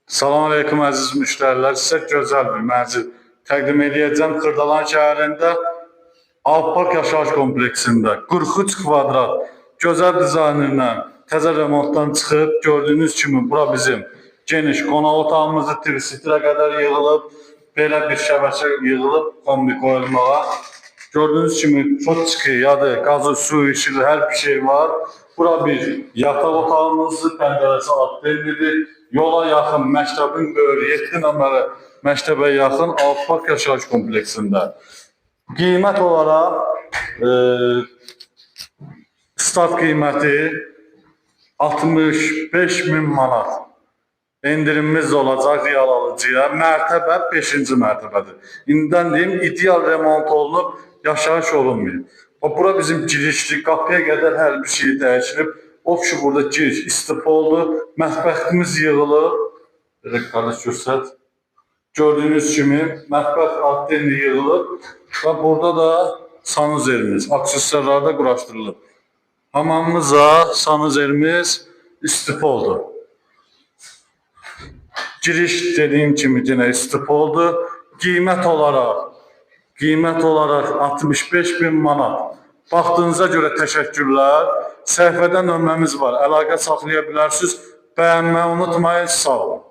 Salam aleyküm əziz müştərilər. Sizə gözəl bir mənzil təqdim edəcəm. Xırdalan şəhərində Alpark yaşayış kompleksində 43 kvadrat gözəl dizaynla təzə remontdan çıxıb. Gördüyünüz kimi bura bizim geniş qonaq otağımızı trisetrə qədər yığılıb. Belə bir şəbəkə yığılıb kombi qoyulmağa. Gördüyünüz kimi çotçiki, yadı, qazı, su, işığı hər bir şey var. Bura bir yataq otağımızı, pəncərəsi addellidir. Yola yaxın, məktəbin böyrü 7 nömrəli məktəbə yaxın Alpark yaşayış kompleksində. Qiymət olaraq start qiyməti 65.000 manat. Endirimimiz olacaq real alıcıya. Mərtəbə 5-ci mərtəbədir. İndidən deyim, ideal remont olunub, yaşayış olunmuyor. Bura bizim girişdir, qapıya qədər hər bir şey dəyişilib. O ki, burada giriş istif oldu. Mətbəximiz yığılıb. Belə qardaş göstər. Gördüyünüz kimi mətbəx addenli yığılıb. Və burada da sanuzerimiz, aksesuarlarda quraşdırılıb. Hamamımıza sanuzerimiz istif oldu. Giriş dediyim kimi yine istif oldu. Qiymət olaraq 65.000 manat. Baxdığınıza görə təşəkkürlər. Səhifədə nömrəmiz var. Əlaqə saxlaya bilərsiniz. Bəyənməyi unutmayın. Sağ olun.